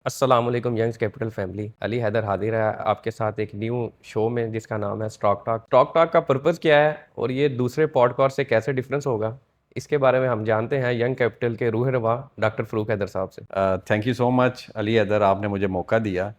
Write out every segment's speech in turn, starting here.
अस्सलाम वालेकुम Young's Capital family. Ali Haider हाजिर है आपके साथ एक न्यू शो में जिसका नाम है स्टॉक टॉक। स्टॉक टॉक का पर्पज़ क्या है और ये दूसरे पॉडकास्ट से कैसे डिफरेंस होगा, इसके बारे में हम जानते हैं यंग कैपिटल के रूह रवा डॉक्टर फ़रूक हैदर साहब से। Thank you so much Ali other, आपने मुझे मौका दिया।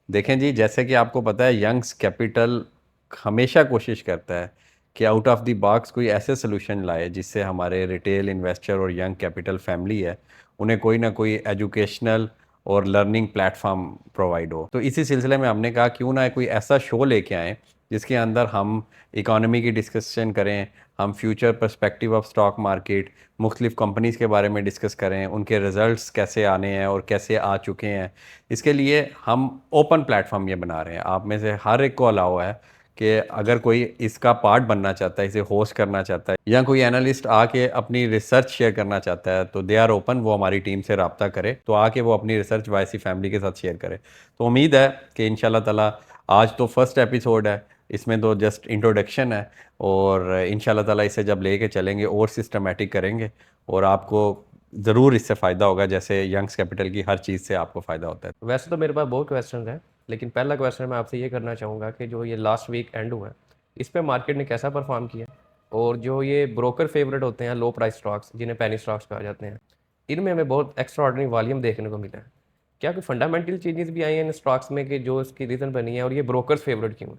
देखें जी, जैसे कि आपको पता है यंग्स कैपिटल हमेशा कोशिश करता है कि आउट ऑफ द बॉक्स कोई ऐसे सोल्यूशन लाए जिससे हमारे रिटेल इन्वेस्टर और यंग कैपिटल फैमिली है उन्हें कोई ना कोई एजुकेशनल और लर्निंग प्लेटफॉर्म प्रोवाइड हो। तो इसी सिलसिले में हमने कहा क्यों ना कोई ऐसा शो लेके आएँ जिसके अंदर हम इकोनॉमी की डिस्कशन करें, हम future perspective of stock market, मुख्तलिफ कंपनीज़ के बारे में डिस्कस करें, उनके रिज़ल्ट्स कैसे आने हैं और कैसे आ चुके हैं। इसके लिए हम ओपन प्लेटफॉर्म ये बना रहे हैं। आप में से हर एक को अलाउ है कि अगर कोई इसका पार्ट बनना चाहता है, इसे होस्ट करना चाहता है या कोई एनालिस्ट आके अपनी रिसर्च शेयर करना चाहता है तो दे आर ओपन, वो हमारी टीम से रब्ता करे तो आके वो अपनी रिसर्च वाईसी फैमिली के साथ शेयर करे। तो उम्मीद है कि इंशाल्लाह ताला, आज तो फर्स्ट एपिसोड है, इसमें तो जस्ट इंट्रोडक्शन है और इंशाल्लाह ताला इसे जब लेके चलेंगे और सिस्टमेटिक करेंगे और आपको ज़रूर इससे फ़ायदा होगा, जैसे यंग्स कैपिटल की हर चीज़ से आपको फ़ायदा होता है। वैसे तो मेरे पास बहुत क्वेश्चन हैं, लेकिन पहला क्वेश्चन मैं आपसे ये करना चाहूँगा कि जो ये लास्ट वीक एंड हुआ है, इस पे मार्केट ने कैसा परफॉर्म किया, और जो ये ब्रोकर फेवरेट होते हैं लो प्राइस स्टॉक्स जिन्हें पेनी स्टॉक्स कहा जाते हैं, इनमें हमें बहुत एक्स्ट्रा ऑर्डिनरी वॉल्यूम देखने को मिला है। क्या कोई फंडामेंटल चेंजेस भी आई हैं इन स्टॉक्स में कि जो इसकी रीज़न बनी है, और ये ब्रोकर्स फेवरेट क्यों है?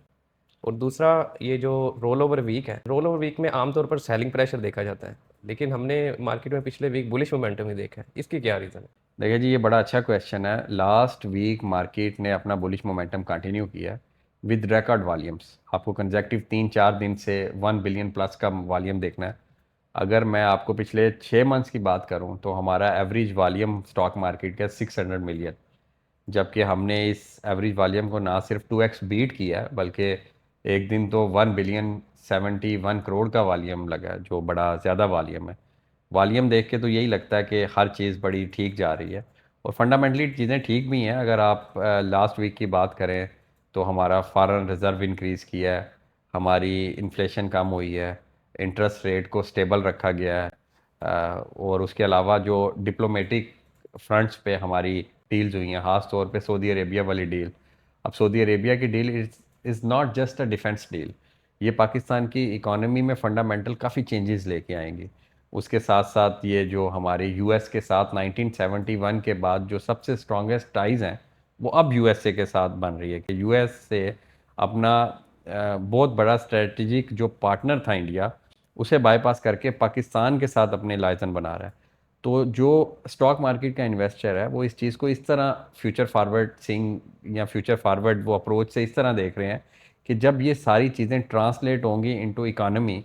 और दूसरा, ये जो रोल ओवर वीक है, रोल ओवर वीक में आमतौर पर सेलिंग प्रेशर देखा जाता है, लेकिन हमने मार्केट में पिछले वीक बुलिश मोमेंटम ही देखा है, इसकी क्या रीज़न है? देखिए जी, ये बड़ा अच्छा क्वेश्चन है। लास्ट वीक मार्केट ने अपना बुलिश मोमेंटम कंटिन्यू किया विद रिकॉर्ड वॉल्यूम्स। आपको कंजेक्टिव 3-4 दिन से 1 बिलियन प्लस का वॉल्यूम देखना है। अगर मैं आपको पिछले 6 मंथ्स की बात करूं तो हमारा एवरेज वॉल्यूम स्टॉक मार्केट का 600 मिलियन, जबकि हमने इस एवरेज वॉल्यूम को ना सिर्फ 2x बीट किया है बल्कि एक दिन तो 1 बिलियन 71 करोड़ का वॉल्यूम लगा, जो बड़ा ज़्यादा वॉल्यूम है। वॉल्यूम देख के तो यही लगता है कि हर चीज़ बड़ी ठीक जा रही है और फंडामेंटली चीज़ें ठीक भी हैं। अगर आप लास्ट वीक की बात करें तो हमारा फॉरेन रिज़र्व इंक्रीज़ किया है, हमारी इन्फ्लेशन कम हुई है, इंटरेस्ट रेट को स्टेबल रखा गया है, और उसके अलावा जो डिप्लोमेटिक फ्रंट्स पे हमारी डील्स हुई हैं, ख़ास तौर पे सऊदी अरेबिया वाली डील। अब सऊदी अरेबिया की deal is not just a defence deal, ये पाकिस्तान की इकॉनमी में फंडामेंटल काफ़ी चेंजेस लेके आएंगी। उसके साथ साथ ये जो हमारे यूएस के साथ 1971 के बाद जो सबसे स्ट्रॉन्गेस्ट टाइज़ हैं वो अब यूएसए के साथ बन रही है कि यूएस से अपना बहुत बड़ा स्ट्रेटजिक जो पार्टनर था इंडिया, उसे बाईपास करके पाकिस्तान के साथ अपने लाइजन बना रहा है। तो जो स्टॉक मार्केट का इन्वेस्टर है वो इस चीज़ को इस तरह फ्यूचर फारवर्ड सिंग या फ्यूचर फारवर्ड वो अप्रोच से इस तरह देख रहे हैं कि जब ये सारी चीज़ें ट्रांसलेट होंगी इनटू इकोनॉमी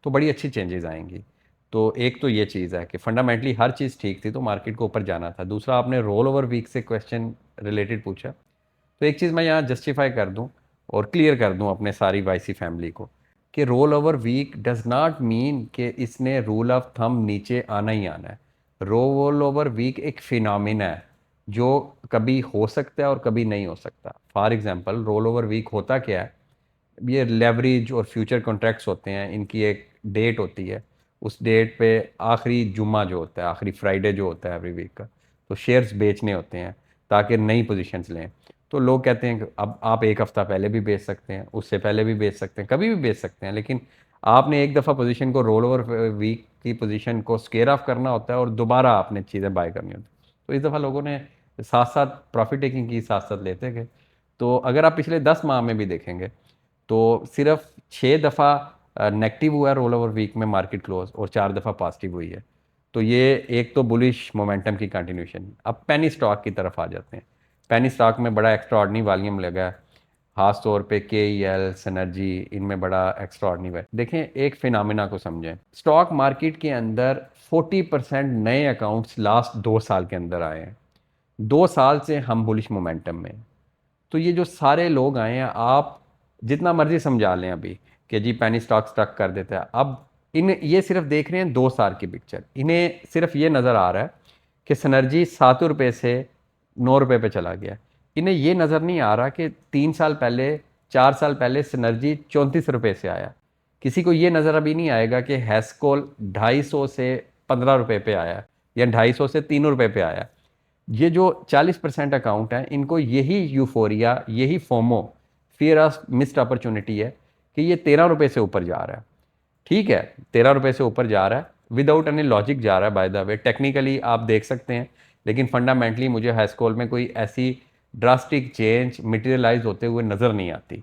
तो बड़ी अच्छी चेंजेस आएंगी। तो एक तो ये चीज़ है कि फंडामेंटली हर चीज़ ठीक थी तो मार्केट को ऊपर जाना था। दूसरा, आपने रोल ओवर वीक से क्वेश्चन रिलेटेड पूछा, तो एक चीज़ मैं यहाँ जस्टिफाई कर दूँ और क्लियर कर दूँ अपने सारी वाईसी फैमिली को कि roll over week does not mean कि इसने रूल ऑफ थंब नीचे आना ही आना है। रोल ओवर वीक एक फिनोमिना है जो कभी हो सकता है और कभी नहीं हो सकता। For example, roll over week होता क्या है? ये लेवरेज और फ्यूचर कॉन्ट्रैक्ट्स होते हैं, इनकी एक डेट होती है। उस डेट पे आखिरी जुम्मा जो होता है, आखिरी फ्राइडे जो होता है एवरी वीक का, तो शेयर्स बेचने होते हैं ताकि नई पोजीशंस लें। तो लोग कहते हैं कि अब आप एक हफ़्ता पहले भी बेच सकते हैं, उससे पहले भी बेच सकते हैं, कभी भी बेच सकते हैं, लेकिन आपने एक दफ़ा पोजीशन को रोल ओवर वीक की पोजीशन को स्केयर ऑफ करना होता है और दोबारा आपने चीज़ें बाय करनी होती है। तो इस दफ़ा लोगों ने साथ साथ प्रॉफिट टेकिंग की, साथ साथ लेते गए। तो अगर आप पिछले 10 माह में भी देखेंगे तो सिर्फ 6 दफ़ा नेगेटिव हुआ है रोल ओवर वीक में मार्केट क्लोज और 4 दफ़ा पॉजिटिव हुई है। तो ये एक तो बुलिश मोमेंटम की कंटिन्यूशन। अब पेनी स्टॉक की तरफ आ जाते हैं। पेनी स्टॉक में बड़ा एक्स्ट्रा ऑर्डनरी वॉल्यूम लगा है, खास तौर पे के ई एल, सनर्जी, इनमें बड़ा एक्स्ट्रा ऑर्डनरी है। देखें, एक फिनोमिना को समझें। स्टॉक मार्केट के अंदर 40% नए अकाउंट्स लास्ट 2 साल के अंदर आए हैं। 2 साल से हम बुलिश मोमेंटम में। तो ये जो सारे लोग आए हैं, आप जितना मर्जी समझा लें अभी कि जी पेनी स्टॉक स्टक कर देता है, अब इन ये सिर्फ देख रहे हैं 2 साल की पिक्चर। इन्हें सिर्फ ये नज़र आ रहा है कि सनर्जी 7 रुपये से 9 रुपये पे चला गया। इन्हें ये नज़र नहीं आ रहा कि 3 साल पहले, 4 साल पहले सनर्जी 34 रुपये से आया। किसी को ये नज़र अभी नहीं आएगा कि हैस्कोल 250 से 15 रुपये पे आया या 250 से 3 रुपये पे आया। ये जो 40% अकाउंट है, इनको यही यूफोरिया, यही FOMO, fear of missed opportunity है कि ये 13 रुपये से ऊपर जा रहा है। ठीक है, 13 रुपये से ऊपर जा रहा है, विदाउट एनी लॉजिक जा रहा है बाय द वे, टेक्निकली आप देख सकते हैं, लेकिन फंडामेंटली मुझे हाईस्कॉल में कोई ऐसी ड्रास्टिक चेंज मटेरियलाइज होते हुए नज़र नहीं आती।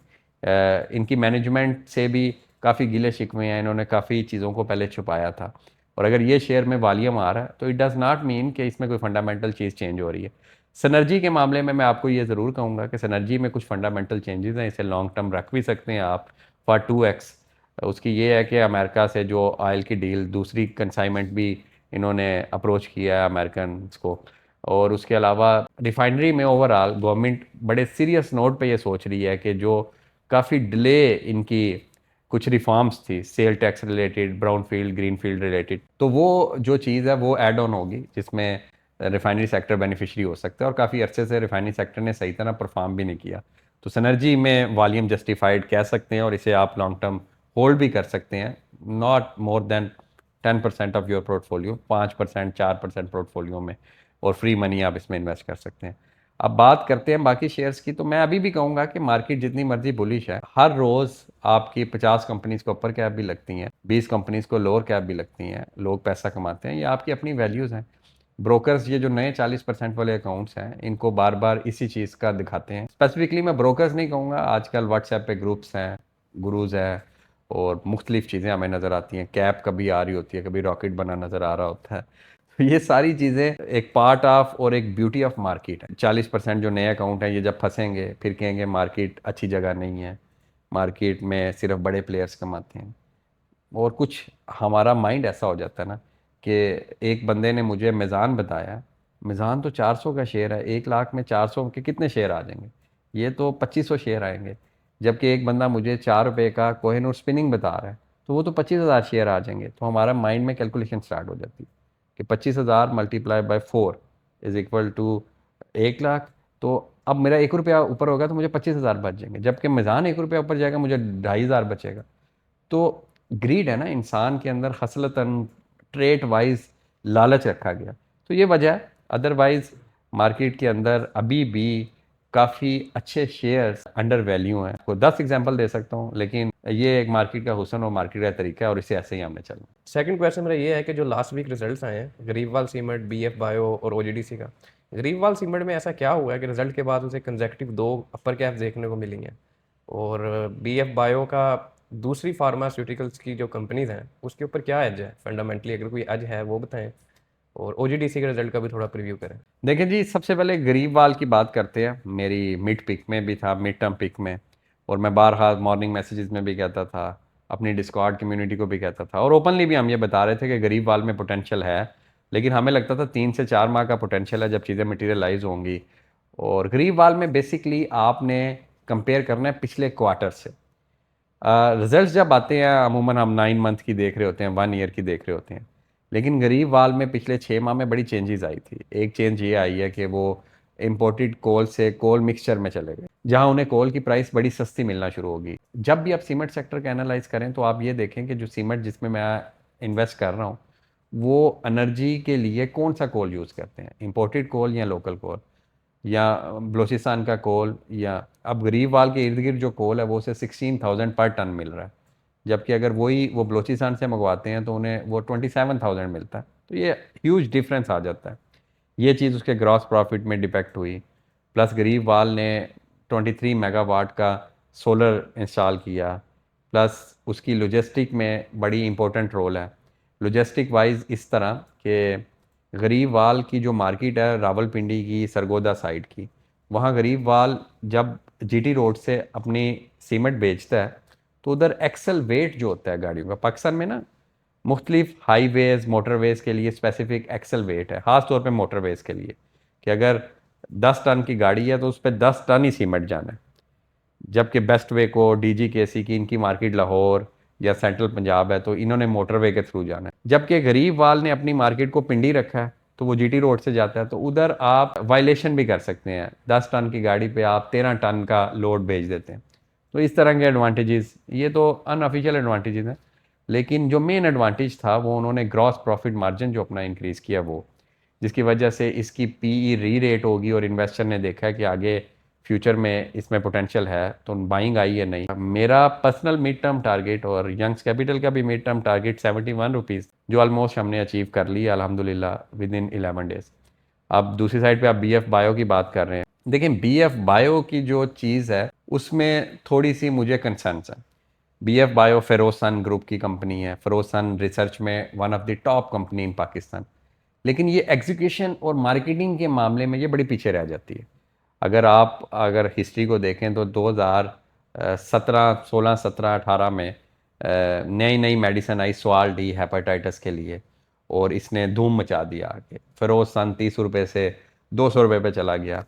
इनकी मैनेजमेंट से भी काफ़ी गिले शिकवे हैं, इन्होंने काफ़ी चीज़ों को पहले छुपाया था, और अगर ये शेयर में वॉल्यूम आ रहा है तो इट डज़ नॉट मीन कि इसमें कोई फंडामेंटल चीज़ चेंज हो रही है। सिनर्जी के मामले में मैं आपको ये ज़रूर कहूँगा कि सिनर्जी में कुछ फंडामेंटल चेंजेस हैं, इसे लॉन्ग टर्म रख भी सकते हैं आप फॉर 2x। उसकी ये है कि अमेरिका से जो ऑयल की डील, दूसरी कंसाइनमेंट भी इन्होंने अप्रोच किया है अमेरिकन को, और उसके अलावा रिफाइनरी में ओवरऑल गवर्नमेंट बड़े सीरियस नोट पे ये सोच रही है कि जो काफ़ी डिले इनकी कुछ रिफॉर्म्स थी, sale tax related, brown field, green field related, तो वो जो चीज़ है वो ऐड ऑन होगी, जिसमें रिफाइनरी सेक्टर बेनिफिशरी हो सकता है, और काफ़ी अरसे से रिफाइनरी सेक्टर ने सही तरह परफॉर्म भी नहीं किया। तो सिनर्जी में वॉल्यूम जस्टिफाइड कह सकते हैं, और इसे आप लॉन्ग टर्म होल्ड भी कर सकते हैं, not more than 10% of your portfolio, 5%, 4% portfolio में, और फ्री मनी आप इसमें इन्वेस्ट कर सकते हैं। अब बात करते हैं बाकी शेयर्स की, तो मैं अभी भी कहूँगा कि मार्केट जितनी मर्जी बुलिश है, हर रोज़ आपकी 50 कंपनीज को अपर कैप भी लगती हैं, 20 कंपनीज को लोअर कैप भी लगती हैं, लोग पैसा कमाते हैं, ये आपकी अपनी वैल्यूज़ हैं। ब्रोकर्स ये जो नए 40% वाले अकाउंट्स हैं, इनको बार बार इसी चीज़ का दिखाते हैं। स्पेसिफिकली मैं ब्रोकर्स नहीं कहूँगा, आजकल व्हाट्सएप पे ग्रुप्स हैं, गुरुज है, और मुख्तलिफ चीज़ें हमें नज़र आती हैं, कैप कभी आ रही होती है, कभी रॉकेट बना नज़र आ रहा होता है। तो ये सारी चीज़ें एक पार्ट ऑफ और एक ब्यूटी ऑफ मार्केट है। 40% जो नए अकाउंट हैं, ये जब फंसेंगे फिर कहेंगे मार्केट अच्छी जगह नहीं है, मार्केट में सिर्फ बड़े प्लेयर्स कमाते हैं, और कुछ हमारा माइंड ऐसा हो जाता है ना कि एक बंदे ने मुझे मीज़ान बताया, मीज़ान तो 400 का शेयर है, 1 लाख में 400 के कितने शेयर आ जाएंगे, ये तो 2500 शेयर आएंगे। जबकि एक बंदा मुझे 4 रुपये का कोहिनूर स्पिनिंग बता रहा है, तो वो तो 25,000 शेयर आ जाएंगे। तो हमारा माइंड में कैलकुलेशन स्टार्ट हो जाती है कि 25,000 multiply by 4 is equal to 1 lakh. तो अब मेरा 1 रुपया ऊपर होगा तो मुझे 25,000 बच जाएंगे, जबकि मीज़ान 1 रुपया ऊपर जाएगा मुझे 2,500 बचेगा। तो ग्रीड है ना इंसान के अंदर, हसलतन ट्रेट वाइज लालच रखा गया, तो ये वजह है। अदरवाइज मार्केट के अंदर अभी भी काफ़ी अच्छे शेयर्स अंडर वैल्यू हैं। को 10 एग्जांपल दे सकता हूँ, लेकिन ये एक मार्केट का हुस्न और मार्केट का तरीका है, और इसे ऐसे ही हमने चलना। सेकंड क्वेश्चन मेरा ये है कि जो लास्ट वीक रिजल्ट्स आए हैं गरीबवाल सीमेंट, बीएफ बायो और ओजीडीसी का, गरीबवाल सीमेंट में ऐसा क्या हुआ है कि रिजल्ट के बाद उसे कंसेक्यूटिव 2 अपर कैप देखने को मिली हैं, और बीएफ बायो का दूसरी फार्मास्यूटिकल्स की जो कंपनीज हैं उसके ऊपर क्या एज है फंडामेंटली, अगर कोई एज है वो बताएं, और ओजीडीसी के रिजल्ट का भी थोड़ा प्रीव्यू करें। देखिए जी, सबसे पहले गरीबवाल की बात करते हैं। मेरी मिड पिक में भी था, मिड टर्म पिक में, और मैं बारहा मॉर्निंग मैसेजेस में भी कहता था, अपनी डिस्कॉर्ड कम्युनिटी को भी कहता था, और ओपनली भी हम ये बता रहे थे कि गरीबवाल में पोटेंशियल है, लेकिन हमें लगता था 3 से 4 माह का पोटेंशियल है, जब चीज़ें मटीरियलाइज होंगी। और गरीबवाल में बेसिकली आपने कंपेयर करना है पिछले क्वार्टर से। रिजल्ट्स जब आते हैं अमूमन हम 9 मंथ की देख रहे होते हैं, 1 ईयर की देख रहे होते हैं, लेकिन गरीबवाल में पिछले 6 माह में बड़ी चेंजेस आई थी। एक चेंज ये आई है कि वो इम्पोर्टेड कोल से कोल मिक्सचर में चले गए, जहां उन्हें कोल की प्राइस बड़ी सस्ती मिलना शुरू होगी। जब भी आप सीमेंट सेक्टर का एनालाइज करें तो आप ये देखें कि जो सीमेंट जिसमें मैं इन्वेस्ट कर रहा हूँ, वो एनर्जी के लिए कौन सा कोल यूज़ करते हैं, इम्पोर्टेड कोल या लोकल कोल, या बलूचिस्तान का कोल, या अब गरीबवाल के इर्द गिर्द जो कोल है वो उसे 16,000 पर टन मिल रहा है, जबकि अगर वो बलूचिस्तान से मंगवाते हैं तो उन्हें वो 27,000 मिलता है। तो ये ह्यूज डिफरेंस आ जाता है। ये चीज़ उसके ग्रॉस प्रॉफिट में डिपेक्ट हुई। प्लस गरीबवाल ने 23 मेगावाट का सोलर इंस्टॉल किया, प्लस उसकी लॉजिस्टिक में बड़ी इंपॉर्टेंट रोल है। लॉजिस्टिक वाइज इस तरह कि गरीबवाल की जो मार्केट है रावलपिंडी की, सरगोदा साइड की, वहाँ गरीबवाल जब जीटी रोड से अपनी सीमेंट बेचता है तो उधर एक्सल वेट जो होता है गाड़ियों का, पाकिस्तान में ना मुख्तलिफ हाईवेज़ मोटरवेज़ के लिए स्पेसिफिक एक्सल वेट है, ख़ास तौर पे मोटरवेज़ के लिए, कि अगर 10 टन की गाड़ी है तो उस पर 10 टन ही सीमेंट जाना है। जबकि बेस्ट वे को, DGKC की, इनकी मार्केट लाहौर या सेंट्रल पंजाब है, तो इन्होंने मोटरवे के थ्रू जाना है। जबकि गरीबवाल ने अपनी मार्केट को पिंडी रखा है, तो वो जीटी रोड से जाता है, तो उधर आप वायलेशन भी कर सकते हैं। 10 टन की गाड़ी पे आप 13 टन का लोड भेज देते हैं। तो इस तरह के एडवांटेजेस, ये तो अनऑफिशियल एडवांटेजेस हैं, लेकिन जो मेन एडवांटेज था वो उन्होंने ग्रॉस प्रॉफिट मार्जिन जो अपना इंक्रीज़ किया वो। जिसकी वजह से इसकी पीई री रेट होगी और इन्वेस्टर ने देखा है कि आगे फ्यूचर में इसमें पोटेंशियल है तो बाइंग आई है नहीं। मेरा पर्सनल मिड टर्म टारगेट और यंग्स कैपिटल का भी मिड टर्म टारगेट 71 रुपीज़, जो ऑलमोस्ट हमने अचीव कर लिया अल्हम्दुलिल्लाह विद इन 11 डेज। अब दूसरी साइड पे आप बी एफ बायो की बात कर रहे हैं। देखिए बी एफ बायो की जो चीज़ है उसमें थोड़ी सी मुझे कंसर्न्स है। बी एफ बायो फेरोसन ग्रुप की कंपनी है, फेरोसन रिसर्च में one of the top company इन पाकिस्तान, लेकिन ये एग्जीक्यूशन और मार्केटिंग के मामले में ये बड़ी पीछे रह जाती है। अगर हिस्ट्री को देखें तो 2017 16 17 18 में नई नई मेडिसिन आई स्वाल डी हेपेटाइटिस के लिए और इसने धूम मचा दिया आगे। फिरोज सन 30 रुपये से 200 रुपये पे चला गया,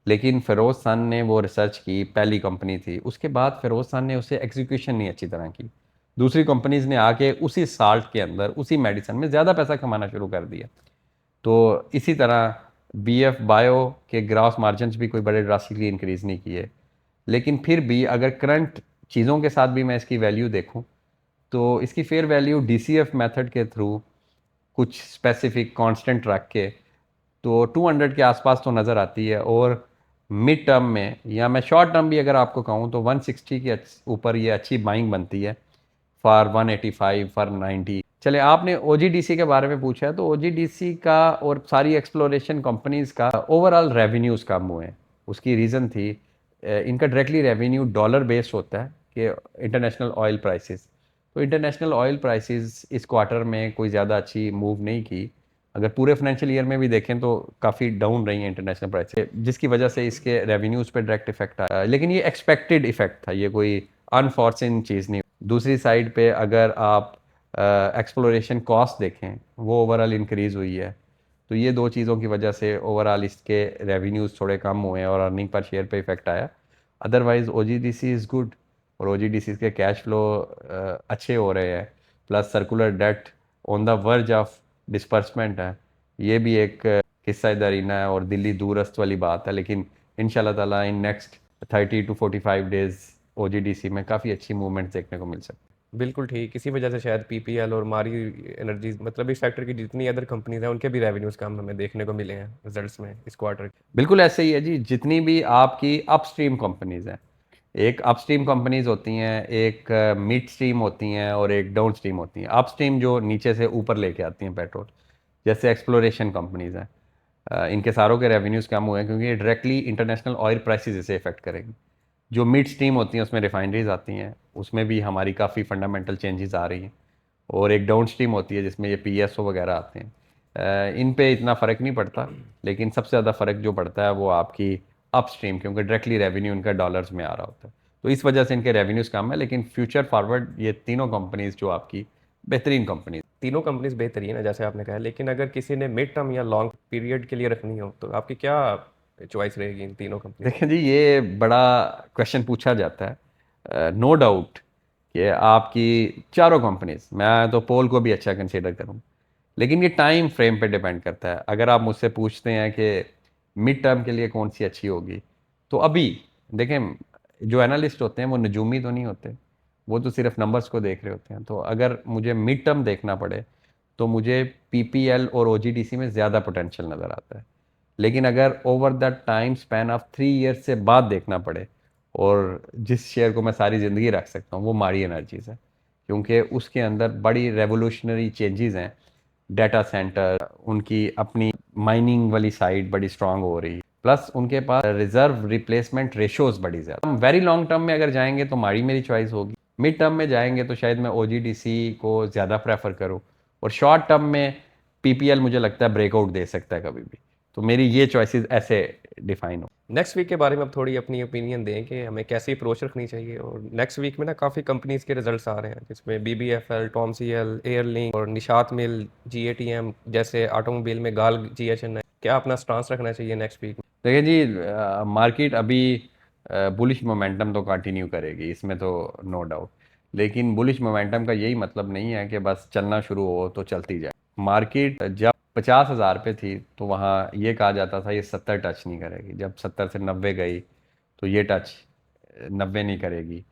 लेकिन फिरोज सन ने वो रिसर्च की, पहली कंपनी थी। उसके बाद फिरोज सन ने उसे एग्जीक्यूशन नहीं अच्छी तरह की, दूसरी कंपनीज ने आके उसी साल्ट के अंदर उसी मेडिसिन में ज़्यादा पैसा कमाना शुरू कर दिया। तो इसी तरह बी एफ बायो के ग्रॉस मार्जिन भी कोई बड़े ड्रास्टिकली इंक्रीज़ नहीं किए, लेकिन फिर भी अगर करंट चीज़ों के साथ भी मैं इसकी वैल्यू देखूं तो इसकी fair value D C F method के थ्रू कुछ स्पेसिफिक कांस्टेंट रख के तो 200 के आसपास तो नज़र आती है। और मिड टर्म में या मैं शॉर्ट टर्म भी अगर आपको कहूँ तो 160 के ऊपर ये अच्छी बाइंग बनती है फॉर 185 फॉर 90। चले आपने ओ के बारे में पूछा है तो ओ का और सारी एक्सप्लोरेशन कंपनीज का ओवरऑल रेवेन्यूज़ कम हुए हैं। उसकी रीज़न थी इनका डायरेक्टली रेवेन्यू डॉलर बेस्ड होता है कि इंटरनेशनल ऑयल प्राइसेस, तो इंटरनेशनल ऑयल प्राइसेस इस क्वार्टर में कोई ज़्यादा अच्छी मूव नहीं की। अगर पूरे फाइनेंशियल ईयर में भी देखें तो काफ़ी डाउन रही हैं इंटरनेशनल प्राइसेस, जिसकी वजह से इसके रेवेन्यूज़ पे डायरेक्ट इफेक्ट आया, लेकिन ये एक्सपेक्टेड इफेक्ट था, ये कोई अनफॉर्चुन चीज़ नहीं। दूसरी साइड पे अगर आप एक्सप्लोरेशन कॉस्ट देखें वो ओवरऑल इंक्रीज़ हुई है, तो ये दो चीज़ों की वजह से ओवरऑल इसके रेवेन्यूज़ थोड़े कम हुए हैं और अर्निंग पर शेयर पे इफेक्ट आया। अदरवाइज ओ इज़ गुड और ओ के कैश फ्लो अच्छे हो रहे हैं, plus circular debt on the verge of disbursement है। ये भी एक हिस्सा दरीना है और दिल्ली दूरस्त वाली बात है, लेकिन इंशाल्लाह ताला इन नेक्स्ट 30 to 45 डेज ओ में काफ़ी अच्छी मूवमेंट देखने को मिल सकती है। बिल्कुल ठीक, इसी वजह से शायद पीपीएल और मारी एनर्जीज मतलब इस सेक्टर की जितनी अदर कंपनीज हैं उनके भी रेवेन्यूज़ कम हमें देखने को मिले हैं रिजल्ट्स में इस क्वार्टर। बिल्कुल ऐसे ही है जी, जितनी भी आपकी अपस्ट्रीम कंपनीज हैं, एक अपस्ट्रीम कंपनीज होती हैं, एक मिड स्ट्रीम होती हैं और एक डाउन स्ट्रीम होती हैं। अपस्ट्रीम जो नीचे से ऊपर लेके आती हैं पेट्रोल, जैसे एक्सप्लोरेशन कंपनीज हैं, इनके सारों के रेवेन्यूज़ कम हुए हैं क्योंकि ये डायरेक्टली इंटरनेशनल ऑयल प्राइसेस इसे इफेक्ट करेंगी। जो मिड स्ट्रीम होती हैं उसमें रिफाइनरीज आती हैं, उसमें भी हमारी काफ़ी फंडामेंटल चेंजेस आ रही हैं। और एक डाउन स्ट्रीम होती है जिसमें ये पीएसओ वगैरह आते हैं। इन पे इतना फ़र्क नहीं पड़ता, लेकिन सबसे ज़्यादा फ़र्क जो पड़ता है वो आपकी अपस्ट्रीम, क्योंकि डायरेक्टली रेवेन्यू इनका डॉलर्स में आ रहा होता है, तो इस वजह से इनके रेवेन्यूज़ कम है। लेकिन फ्यूचर फॉरवर्ड ये तीनों कंपनीज जो आपकी बेहतरीन कंपनीज। तीनों कंपनीज बेहतरीन है जैसे आपने कहा, लेकिन अगर किसी ने मिड टर्म या लॉन्ग पीरियड के लिए रखनी हो तो आपकी क्या चॉइस रहेगी इन तीनों कंपनी? देखिए जी, ये बड़ा क्वेश्चन पूछा जाता है। नो डाउट कि आपकी चारों कंपनीज, मैं तो पोल को भी अच्छा कंसीडर करूँ, लेकिन ये टाइम फ्रेम पे डिपेंड करता है। अगर आप मुझसे पूछते हैं कि मिड टर्म के लिए कौन सी अच्छी होगी, तो अभी देखें, जो एनालिस्ट होते हैं वो नजूमी तो नहीं होते, वो तो सिर्फ नंबर्स को देख रहे होते हैं। तो अगर मुझे मिड टर्म देखना पड़े तो मुझे पीपीएल और ओजीडीसी में ज़्यादा पोटेंशियल नज़र आता है। लेकिन अगर over the time span of 3 years से बाद देखना पड़े, और जिस शेयर को मैं सारी ज़िंदगी रख सकता हूँ वो मारी एनर्जीज़ है, क्योंकि उसके अंदर बड़ी रेवोल्यूशनरी चेंजेस हैं। डाटा सेंटर, उनकी अपनी माइनिंग वाली साइड बड़ी स्ट्रांग हो रही है, प्लस उनके पास रिजर्व रिप्लेसमेंट रेशोज बड़ी ज़्यादा। हम वेरी लॉन्ग टर्म में अगर जाएंगे तो मारी मेरी चॉइस होगी, मिड टर्म में जाएंगे तो शायद मैं ओजीडीसी को ज़्यादा प्रेफर करूँ, और शॉर्ट टर्म में पीपीएल मुझे लगता है ब्रेकआउट दे सकता है कभी भी। तो मेरी ये चॉइसेस ऐसे डिफाइन हो। नेक्स्ट वीक के बारे में अब थोड़ी अपनी ओपिनियन दें कि हमें कैसी अप्रोच रखनी चाहिए। और नेक्स्ट वीक में ना काफ़ी कंपनीज के रिजल्ट्स आ रहे हैं, जिसमें बीबीएफएल, टॉमसीएल, एयरलिंक और निशात मिल, जीएटीएम जैसे ऑटोमोबाइल में गाल जीएचएन है। क्या अपना स्टांस रखना चाहिए नेक्स्ट वीक में? देखिए जी, मार्केट अभी बुलिश मोमेंटम तो कंटिन्यू करेगी, इसमें तो नो डाउट। लेकिन बुलिश मोमेंटम का यही मतलब नहीं है कि बस चलना शुरू हो तो चलती जाए। मार्केट जब 50,000 पे थी तो वहाँ ये कहा जाता था ये 70 टच नहीं करेगी, जब 70 से 90 गई तो ये टच 90 नहीं करेगी,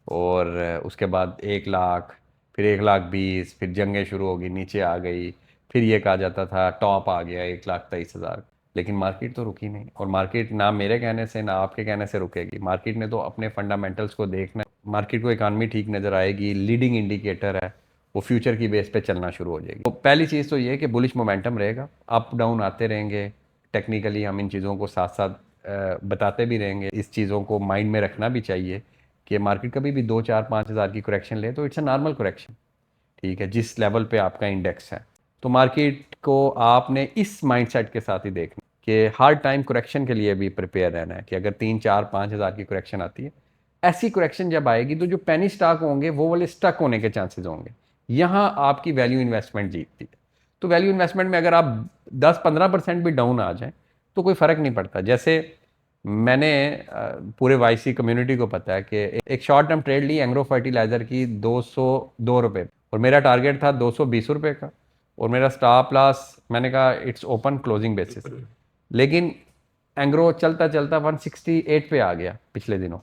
और उसके बाद 1 लाख, फिर 1,20,000, फिर जंगें शुरू होगी, नीचे आ गई, फिर ये कहा जाता था टॉप आ गया 1,23,000, लेकिन मार्केट तो रुकी नहीं। और मार्केट ना मेरे कहने से ना आपके कहने से रुकेगी। मार्केट ने तो अपने फंडामेंटल्स को देखना है। मार्केट को इकानमी ठीक नज़र आएगी, लीडिंग इंडिकेटर है, वो फ्यूचर की बेस पे चलना शुरू हो जाएगी। तो पहली चीज़ तो ये है कि बुलिश मोमेंटम रहेगा, अप डाउन आते रहेंगे। टेक्निकली हम इन चीज़ों को साथ साथ बताते भी रहेंगे। इस चीज़ों को माइंड में रखना भी चाहिए कि मार्केट कभी भी 2, 4, 5 हज़ार की करेक्शन ले तो इट्स अ नॉर्मल करेक्शन, ठीक है, जिस लेवल पे आपका इंडेक्स है। तो मार्केट को आपने इस माइंडसेट के साथ ही देखना कि हर टाइम करेक्शन के लिए भी प्रिपेयर रहना है कि अगर 3, 4, 5 हज़ार की करेक्शन आती है, ऐसी करेक्शन जब आएगी तो जो पेनी स्टॉक होंगे वो वाले स्टक होने के चांसेस होंगे। यहाँ आपकी वैल्यू इन्वेस्टमेंट जीतती है। तो वैल्यू इन्वेस्टमेंट में अगर आप 10-15% भी डाउन आ जाएं तो कोई फ़र्क नहीं पड़ता। जैसे मैंने पूरे वाईसी कम्युनिटी को पता है कि एक शॉर्ट टर्म ट्रेड ली एंग्रो फर्टिलाइज़र की 202 रुपये, और मेरा टारगेट था 220 रुपये का, और मेरा स्टॉप लॉस मैंने कहा इट्स ओपन क्लोजिंग बेसिस। लेकिन एंग्रो चलता चलता 168 पे आ गया पिछले दिनों,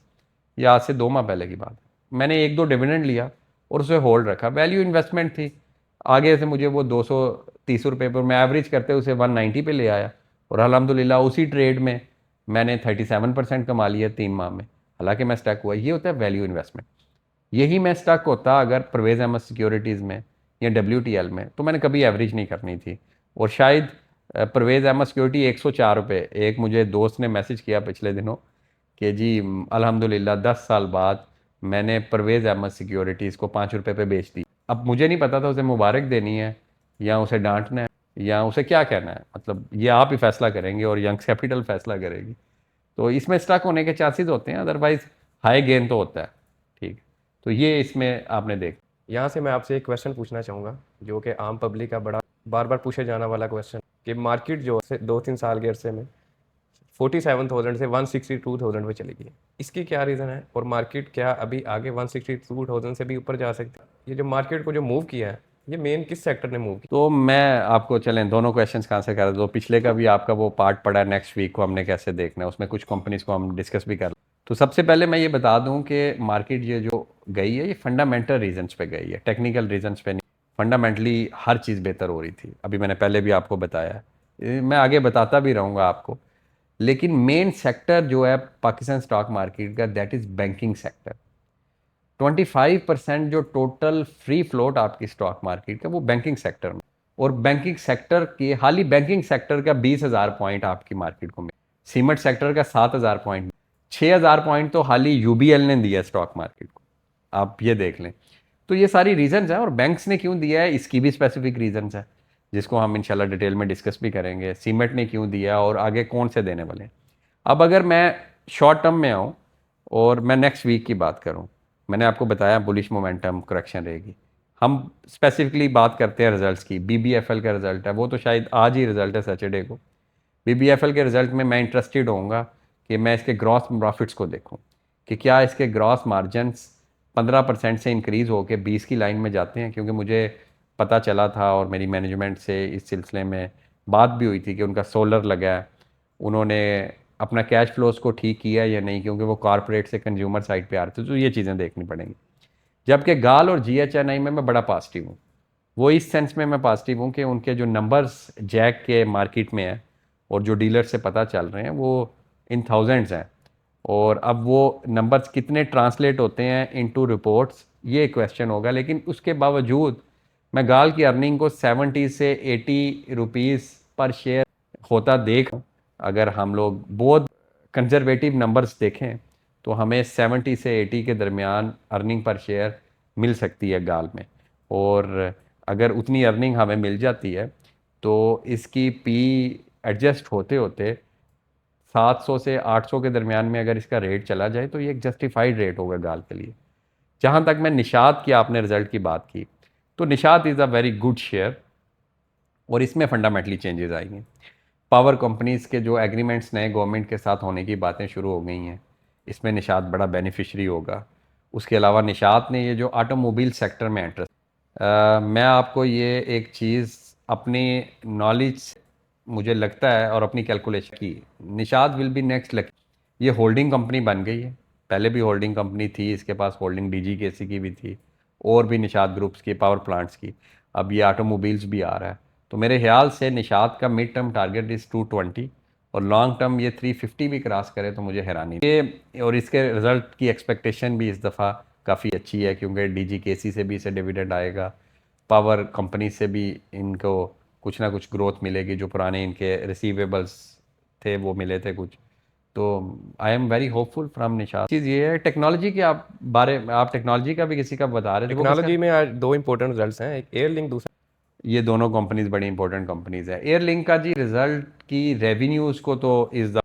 या आज से 2 माह पहले की बात। मैंने 1-2 डिविडेंड लिया और उसे होल्ड रखा, वैल्यू इन्वेस्टमेंट थी। आगे से मुझे वो 230 रुपये पर मैं एवरेज करते उसे 190 पे ले आया, और अल्हम्दुलिल्लाह उसी ट्रेड में मैंने 37% कमा लिया 3 माह में। हालांकि मैं स्टक हुआ। ये होता है वैल्यू इन्वेस्टमेंट। यही मैं स्टक होता अगर परवेज़ अहमद सिक्योरिटीज़ में या WTL में, तो मैंने कभी एवरेज नहीं करनी थी। और शायद परवेज़ अहमद सिक्योरिटी 104 रुपये, एक मुझे दोस्त ने मैसेज किया पिछले दिनों कि जी अल्हम्दुलिल्लाह 10 साल बाद मैंने परवेज़ अहमद सिक्योरिटीज़ को 5 रुपये पे बेच दी। अब मुझे नहीं पता था उसे मुबारक देनी है या उसे डांटना है या उसे क्या कहना है, मतलब ये आप ही फैसला करेंगे और यंग्स कैपिटल फैसला करेगी। तो इसमें स्टक होने के चांसेस होते हैं, अदरवाइज हाई गेन तो होता है, ठीक। तो ये इसमें आपने देख। यहाँ से मैं आपसे एक क्वेश्चन पूछना चाहूँगा जो कि आम पब्लिक का बड़ा बार बार पूछे जाने वाला क्वेश्चन, कि मार्केट जो है 2-3 साल के अरसे में 47,000 से 162,000 पे चली गई, इसकी क्या रीज़न है? और मार्केट क्या अभी आगे 162,000 से भी ऊपर जा सकती है? ये जो मार्केट को जो मूव किया है, ये मेन किस सेक्टर ने मूव किया? तो मैं आपको चलें दोनों क्वेश्चंस कहाँ से कर दो, पिछले का भी आपका वो पार्ट पड़ा है, नेक्स्ट वीक को हमने कैसे देखना है, उसमें कुछ कंपनीज को हम डिस्कस भी कर। तो सबसे पहले मैं ये बता दूं कि मार्केट ये जो गई है ये फंडामेंटल रीजंस पे गई है, टेक्निकल रीजंस पे नहीं। फंडामेंटली हर चीज़ बेहतर हो रही थी, अभी मैंने पहले भी आपको बताया है, मैं आगे बताता भी रहूँगा आपको। लेकिन मेन सेक्टर जो है पाकिस्तान स्टॉक मार्केट का, दैट इज़ बैंकिंग सेक्टर। 25% जो टोटल फ्री फ्लोट आपकी स्टॉक मार्केट का वो बैंकिंग सेक्टर में, और बैंकिंग सेक्टर के हाली बैंकिंग सेक्टर का 20,000 पॉइंट आपकी मार्केट को मिले, सीमेंट सेक्टर का 7,000 पॉइंट, 6,000 पॉइंट तो हाली UBL ने दिया स्टॉक मार्केट को, आप ये देख लें। तो ये सारी रीजंस हैं, और बैंक्स ने क्यों दिया है इसकी भी स्पेसिफिक रीजंस है, जिसको हम इंशाल्लाह डिटेल में डिस्कस भी करेंगे। सीमेंट ने क्यों दिया और आगे कौन से देने वाले हैं। अब अगर मैं शॉर्ट टर्म में आऊँ और मैं नेक्स्ट वीक की बात करूँ, मैंने आपको बताया बुलिश मोमेंटम करेक्शन रहेगी। हम स्पेसिफिकली बात करते हैं रिजल्ट्स की। BBFL का रिजल्ट है, वो तो शायद आज ही रिजल्ट है सैटरडे को। BBFL के रिजल्ट में मैं इंटरेस्टेड होऊंगा कि मैं इसके ग्रॉस प्रॉफिट्स को देखूं कि क्या इसके ग्रॉस मार्जिनस 15% से इंक्रीज़ होकर 20 की लाइन में जाते हैं, क्योंकि मुझे पता चला था और मेरी मैनेजमेंट से इस सिलसिले में बात भी हुई थी कि उनका सोलर लगा है, उन्होंने अपना कैश फ्लोस को ठीक किया या नहीं, क्योंकि वो कॉरपोरेट से कंज्यूमर साइड पे आ रहे थे। तो ये चीज़ें देखनी पड़ेंगी। जबकि गाल और GHNI में मैं बड़ा पॉजिटिव हूँ। वो इस सेंस में मैं पॉजिटिव हूँ कि उनके जो नंबर्स जैक के मार्केट में हैं और जो डीलर से पता चल रहे हैं वो इन थाउजेंड्स हैं, और अब वो नंबर्स कितने ट्रांसलेट होते हैं इनटू रिपोर्ट्स ये क्वेश्चन होगा। लेकिन उसके बावजूद मैं गाल की अर्निंग को 70 से 80 रुपीज़ पर शेयर होता देख, अगर हम लोग बहुत कंजर्वेटिव नंबर्स देखें तो हमें 70 से 80 के दरमियान अर्निंग पर शेयर मिल सकती है गाल में। और अगर उतनी अर्निंग हमें मिल जाती है तो इसकी P एडजस्ट होते होते 700 से 800 के दरमियान में अगर इसका रेट चला जाए तो ये एक जस्टिफाइड रेट होगा गाल के लिए। जहाँ तक मैं निशात की आपने रिजल्ट की बात की, तो Nishat is a very good share, और इसमें फंडामेंटली चेंजेस आएंगे। पावर कंपनीज़ के जो एग्रीमेंट्स नए गवर्नमेंट के साथ होने की बातें शुरू हो गई हैं, इसमें निशात बड़ा बेनिफिशरी होगा। उसके अलावा निशात ने ये जो ऑटोमोबाइल सेक्टर में इंटरेस्ट, मैं आपको ये एक चीज़ अपनी नॉलेज मुझे लगता है और अपनी कैलकुलेशन की, Nishat will be next lucky. ये होल्डिंग कंपनी बन गई है, पहले भी होल्डिंग कंपनी थी, इसके पास होल्डिंग DGKC की भी थी और भी निशात ग्रुप्स की पावर प्लांट्स की। अब ये ऑटोमोबाइल्स भी आ रहा है, तो मेरे ख्याल से निशात का मिड टर्म टारगेट इज़ 220 और लॉन्ग टर्म ये 350 भी क्रॉस करे तो मुझे हैरानी ये, और इसके रिजल्ट की एक्सपेक्टेशन भी इस दफ़ा काफ़ी अच्छी है क्योंकि DGKC से भी इसे डिविडेंड आएगा, पावर कंपनी से भी इनको कुछ ना कुछ ग्रोथ मिलेगी, जो पुराने इनके रिसीवेबल्स थे वो मिले थे कुछ। तो I am very hopeful from Nishat. चीज़ ये है टेक्नोलॉजी के आप टेक्नोलॉजी का भी किसी का बता रहे थे, वो किसका? टेक्नोलॉजी में आज दो इंपॉर्टेंट रिजल्ट्स हैं, एक एयरलिंक, दूसरा ये दोनों कंपनीज बड़ी इंपॉर्टेंट कंपनीज है। एयरलिंक का जी रिजल्ट की रेवेन्यूज़ को तो इस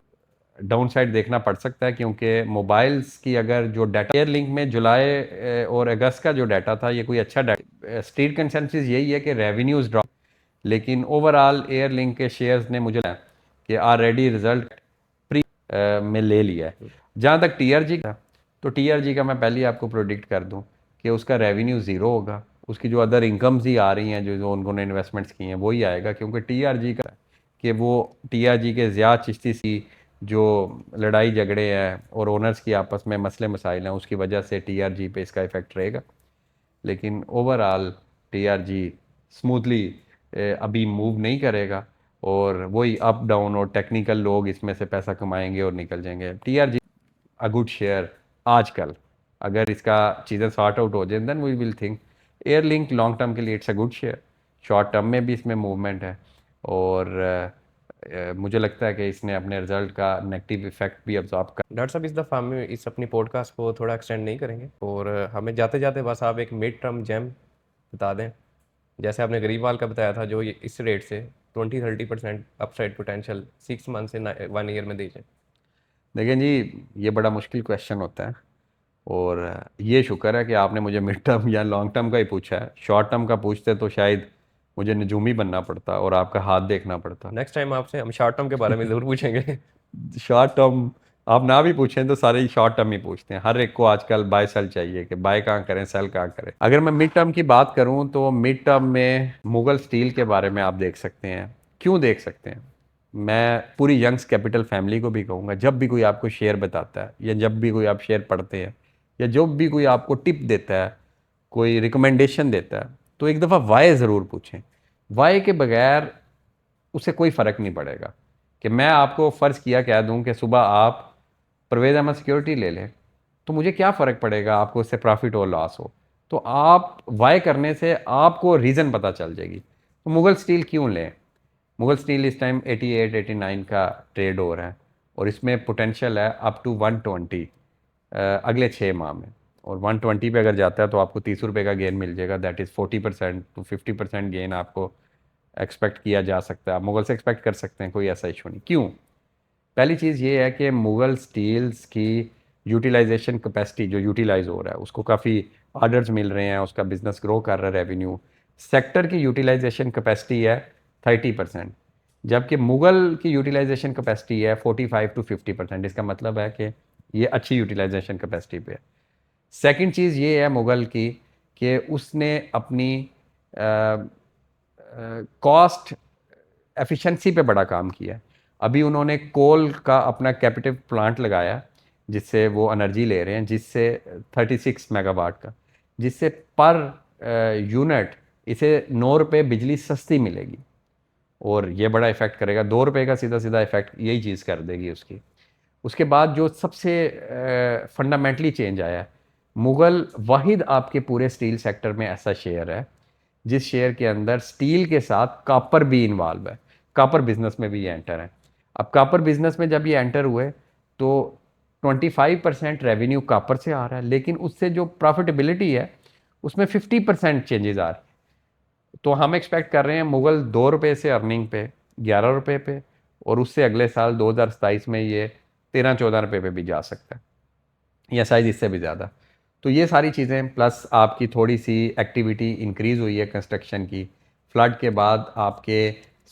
डाउन साइड देखना पड़ सकता है क्योंकि मोबाइल्स की अगर जो डाटा एयरलिंक में जुलाई और अगस्त का जो डाटा था ये कोई अच्छा डाटा, स्ट्रीट कंसेंसस यही है कि रेवेन्यूज़ ड्रॉप, लेकिन ओवरऑल एयरलिंक के शेयर्स ने मुझे लगा कि ऑलरेडी रिजल्ट प्री में ले लिया है। जहाँ तक TRG का, तो TRG का मैं पहले ही आपको प्रोडिक्ट कर दूं कि उसका रेवेन्यू ज़ीरो होगा, उसकी जो अदर इनकम्स ही आ रही हैं जो जो उन्होंने इन्वेस्टमेंट्स की हैं वही आएगा, क्योंकि TRG का कि वो TRG के ज़ियाद चिश्ती सी जो लड़ाई झगड़े हैं और ओनर्स की आपस में मसले मसाइल हैं उसकी वजह से TRG पे इसका इफ़ेक्ट रहेगा। लेकिन ओवरऑल TRG स्मूथली अभी मूव नहीं करेगा और वही अप डाउन और टेक्निकल लोग इसमें से पैसा कमाएंगे और निकल जाएंगे। TRG अ गुड शेयर आजकल, अगर इसका चीज़ें सॉर्ट आउट हो जाए then we will think Airlink long term के लिए it's a good share, short term में भी इसमें मूवमेंट है और मुझे लगता है कि इसने अपने रिजल्ट का नेगेटिव इफेक्ट भी अब्जॉर्ब कर। डॉक्टर साहब, इस दफ़ा हम इस अपनी पॉडकास्ट को थोड़ा एक्सटेंड नहीं करेंगे और हमें जाते जाते बस आप एक मिड टर्म जेम बता दें, जैसे आपने गरीबवाल का बताया था, जो ये इस रेट से 20-30% अपसाइड पोटेंशियल 6 मंथ से 1 ईयर में दीजिए। देखें जी, ये बड़ा मुश्किल क्वेश्चन होता है और ये शुक्र है कि आपने मुझे मिड टर्म या लॉन्ग टर्म का ही पूछा है। शॉर्ट टर्म का पूछते तो शायद मुझे नजूमी बनना पड़ता और आपका हाथ देखना पड़ता। नेक्स्ट टाइम आपसे हम शॉर्ट टर्म के बारे में ज़रूर पूछेंगे। शॉर्ट टर्म आप ना भी पूछें तो सारे शॉर्ट टर्म ही पूछते हैं, हर एक को आजकल बाय सेल चाहिए कि बाय कहाँ करें सेल कहाँ करें। अगर मैं मिड टर्म की बात करूं तो मिड टर्म में मुगल स्टील के बारे में आप देख सकते हैं। क्यों देख सकते हैं? मैं पूरी यंग्स कैपिटल फैमिली को भी कहूँगा, जब भी कोई आपको शेयर बताता है या जब भी कोई आप शेयर पढ़ते हैं या जब भी कोई आपको टिप देता है, कोई रिकमेंडेशन देता है, तो एक दफ़ा वाई ज़रूर पूछें। वाई के बगैर उसे कोई फ़र्क नहीं पड़ेगा। कि मैं आपको फ़र्ज़ किया कह दूं कि सुबह आप परवेज़ अहमद सिक्योरिटी ले लें, तो मुझे क्या फ़र्क पड़ेगा आपको उससे प्रॉफिट हो लॉस हो। तो आप वाई करने से आपको रीज़न पता चल जाएगी। तो मुगल स्टील क्यों लें? मुगल स्टील इस टाइम 88-89 का ट्रेड हो रहा है और इसमें पोटेंशियल है अप टू 120 अगले 6 माह में, और 120 पे अगर जाता है तो आपको 30 रुपये का गेन मिल जाएगा। दैट इज़ 40% टू 50% गेन आपको एक्सपेक्ट किया जा सकता है। आप मुगल से एक्सपेक्ट कर सकते हैं, कोई ऐसा इशू नहीं। क्यों? पहली चीज़ ये है कि मुगल स्टील्स की यूटिलाइजेशन कैपेसिटी जो यूटिलाइज हो रहा है उसको काफ़ी ऑर्डर्स मिल रहे हैं, उसका बिजनेस ग्रो कर रहा है, रेवेन्यू सेक्टर की यूटिलाइजेशन कैपेसिटी है 30%, जबकि मुगल की यूटिलाइजेशन कैपेसिटी है 45 to 50%। इसका मतलब है कि ये अच्छी यूटिलाइजेशन कैपेसिटी पे है। सेकंड चीज़ ये है मुगल की कि उसने अपनी कॉस्ट एफिशिएंसी पे बड़ा काम किया है। अभी उन्होंने कोल का अपना कैपिटिव प्लांट लगाया जिससे वो एनर्जी ले रहे हैं, जिससे 36 मेगावाट का, जिससे पर यूनिट इसे 9 रुपये बिजली सस्ती मिलेगी और ये बड़ा इफेक्ट करेगा। 2 रुपये का सीधा सीधा इफेक्ट यही चीज़ कर देगी उसकी। उसके बाद जो सबसे फंडामेंटली चेंज आया है, मुगल वाहिद आपके पूरे स्टील सेक्टर में ऐसा शेयर है जिस शेयर के अंदर स्टील के साथ कापर भी इन्वॉल्व है, कापर बिजनेस में भी ये एंटर है। अब कापर बिजनेस में जब ये एंटर हुए तो 25% रेवेन्यू कापर से आ रहा है, लेकिन उससे जो प्रॉफिटेबिलिटी है उसमें 50% चेंजेस आ रहे हैं। तो हम एक्सपेक्ट कर रहे हैं मुगल 2 रुपये से अर्निंग पे 11 रुपये पे, और उससे अगले साल 2027 में ये 13-14 रुपये पे भी जा सकता है या शायद इससे भी ज़्यादा। तो ये सारी चीज़ें प्लस आपकी थोड़ी सी एक्टिविटी इंक्रीज़ हुई है कंस्ट्रक्शन की। फ्लड के बाद आपके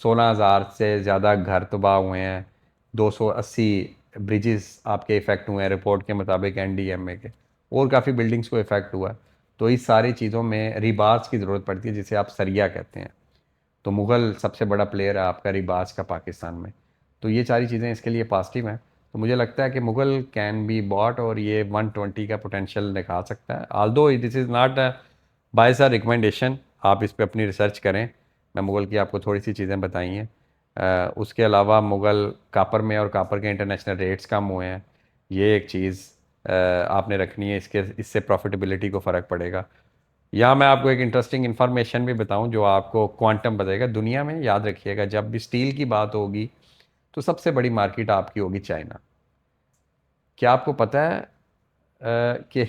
16,000 से ज़्यादा घर तबाह हुए हैं, 280 ब्रिजेस आपके इफ़ेक्ट हुए हैं रिपोर्ट के मुताबिक NDMA के, और काफ़ी बिल्डिंग्स को इफ़ेक्ट हुआ है। तो इस सारी चीज़ों में रिबार्स की ज़रूरत पड़ती है जिसे आप सरिया कहते हैं। तो मुगल सबसे बड़ा प्लेयर है आपका रिबार्स का पाकिस्तान में। तो ये सारी चीज़ें इसके लिए पॉजिटिव हैं। तो मुझे लगता है कि मुगल कैन बी बॉट और ये 120 का पोटेंशियल दिखा सकता है। Although this is not a buy sell recommendation, आप इस पर अपनी रिसर्च करें, मैं मुगल की आपको थोड़ी सी चीज़ें बताई हैं। उसके अलावा मुगल कापर में और कापर के इंटरनेशनल रेट्स कम हुए हैं, ये एक चीज़ आपने रखनी है, इससे प्रॉफिटेबिलिटी को फ़र्क पड़ेगा। यहाँ मैं आपको एक इंटरेस्टिंग इन्फॉर्मेशन भी बताऊँ जो आपको क्वांटम बताएगा। दुनिया में याद रखिएगा, जब भी स्टील की बात होगी तो सबसे बड़ी मार्केट आपकी होगी चाइना। क्या आपको पता है कि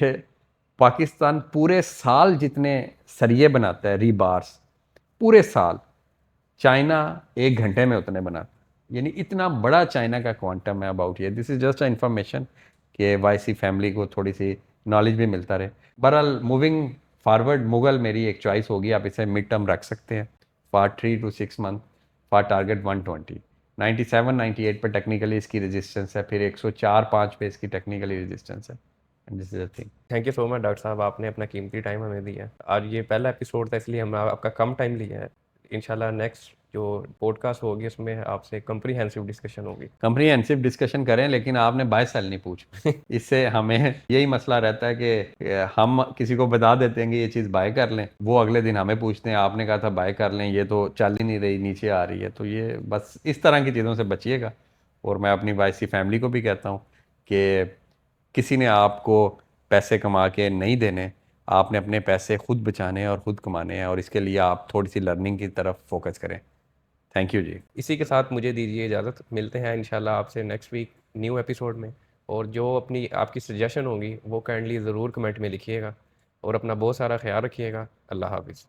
पाकिस्तान पूरे साल जितने सरिये बनाता है, रीबार्स, पूरे साल चाइना 1 घंटे में उतने बनाता है। यानी इतना बड़ा चाइना का क्वांटम है अबाउट ये। This is just a information कि वाईसी फैमिली को थोड़ी सी नॉलेज भी मिलता रहे। बहरहाल मूविंग फॉरवर्ड, मुगल मेरी एक चॉइस होगी, आप इसे मिड टर्म रख सकते हैं for 3 to 6 month, for target 120। 97 98 पर टेक्निकली इसकी रेजिस्टेंस है, फिर 104 5 पे इसकी टेक्निकली रेजिस्टेंस है। And this is a thing. Thank you so much doctor साहब, आपने अपना कीमती टाइम हमें दिया। आज ये पहला एपिसोड था इसलिए हमने आपका कम टाइम लिया है। इंशाल्लाह नेक्स्ट जो पॉडकास्ट होगी उसमें आपसे कम्प्रीहेंसिव डिस्कशन होगी। कंप्रीहेंसिव डिस्कशन करें, लेकिन आपने बाय सेल नहीं पूछा। इससे हमें यही मसला रहता है कि हम किसी को बता देते हैं कि ये चीज़ बाय कर लें, वो अगले दिन हमें पूछते हैं आपने कहा था बाय कर लें, ये तो चल ही नहीं रही, नीचे आ रही है। तो ये बस इस तरह की चीज़ों से बचिएगा। और मैं अपनी वाईसी फैमिली को भी कहता हूँ कि किसी ने आपको पैसे कमा के नहीं देने, आपने अपने पैसे खुद बचाने हैं और खुद कमाने हैं, और इसके लिए आप थोड़ी सी लर्निंग की तरफ फोकस करें। थैंक यू जी। इसी के साथ मुझे दीजिए इजाज़त, मिलते हैं इंशाल्लाह आपसे नेक्स्ट वीक न्यू एपिसोड में। और जो अपनी आपकी सजेशन होगी वो काइंडली ज़रूर कमेंट में लिखिएगा, और अपना बहुत सारा ख्याल रखिएगा। अल्लाह हाफिज़।